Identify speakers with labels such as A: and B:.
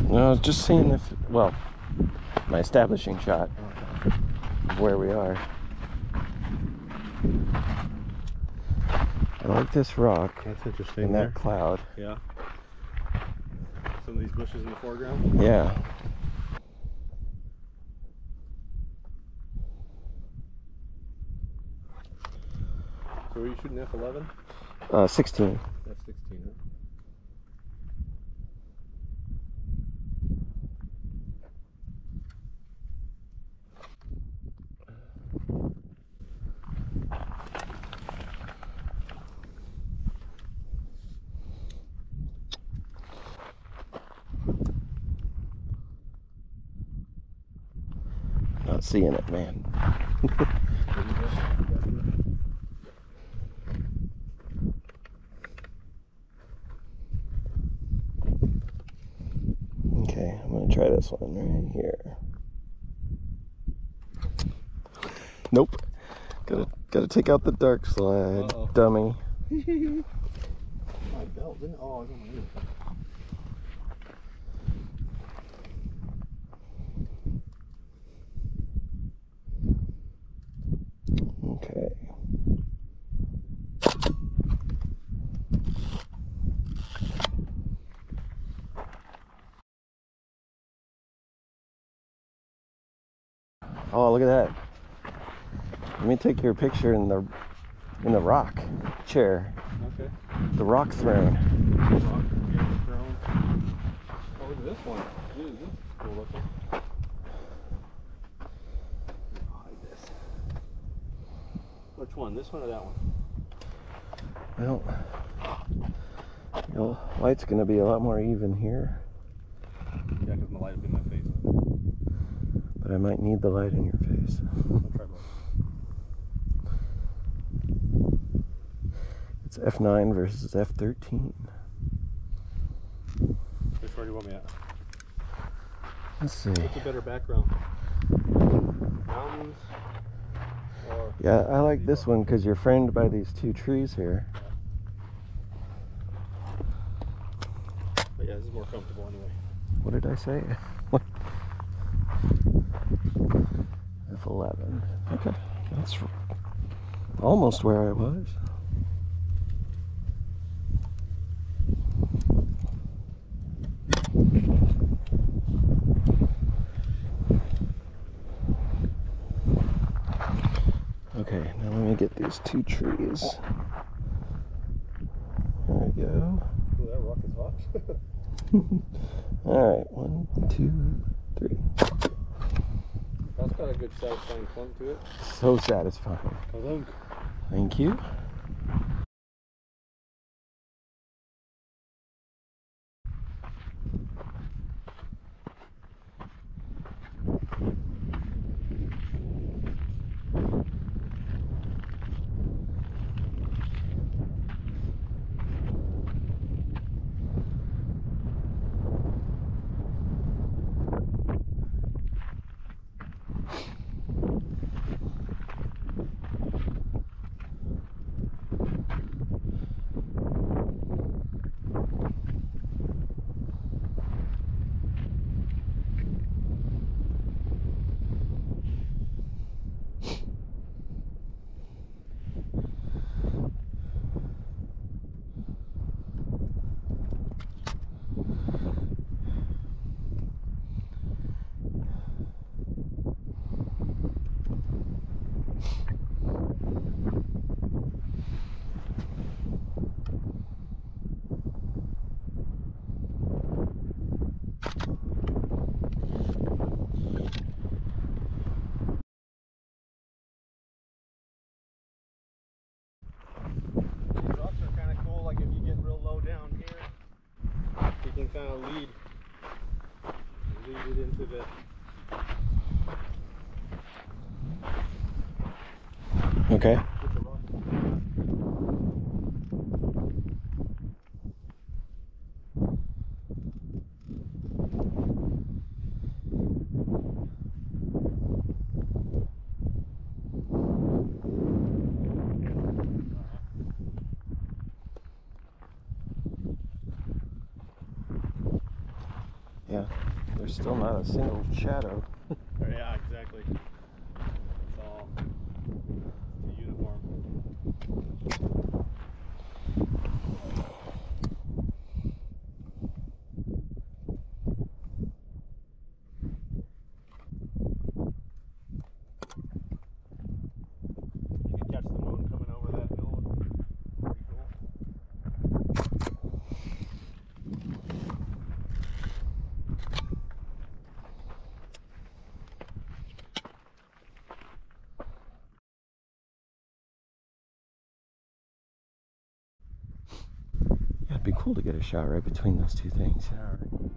A: No, I was just seeing if, well, my establishing shot of where we are. I like this rock.
B: That's interesting.
A: And that cloud.
B: Yeah. Some of these bushes in the foreground.
A: Yeah.
B: So are you shooting F11?
A: 16.
B: F16, huh?
A: Not seeing it, man. Okay, I'm gonna try this one right here. Nope. Gotta take out the dark slide, dummy.
B: My belt didn't. Oh, I don't know.
A: Okay. Oh, look at that. Let me take your picture in the rock chair.
B: Okay.
A: The rock throne.
B: Oh, look at this one. Dude, this is cool looking. Hide this. Which one? This one or that one?
A: Well, the light's gonna be a lot more even here.
B: Yeah, because my light will be in my face.
A: But I might need the light in your face.
B: I'll try both.
A: It's F9 versus F13.
B: Which one do you want me at?
A: Let's see.
B: What's a better background? Mountains? Or
A: Yeah, I like this one because you're framed by these two trees here.
B: But yeah, this is more comfortable anyway.
A: What did I say? F11. Okay, that's almost where I was. Okay, now let me get these two trees. There we go.
B: Ooh, that rock is hot.
A: Alright, 1, 2, 3.
B: That's got a good satisfying clunk to it.
A: So satisfying.
B: Clunk.
A: Thank you.
B: Kind of lead it into the
A: Okay. Yeah, there's still not a single shadow.
B: Yeah, exactly. It's all the uniform. You can catch the moon coming over that hill. Pretty cool.
A: Yeah, it'd be cool to get a shot right between those two things.
B: All right.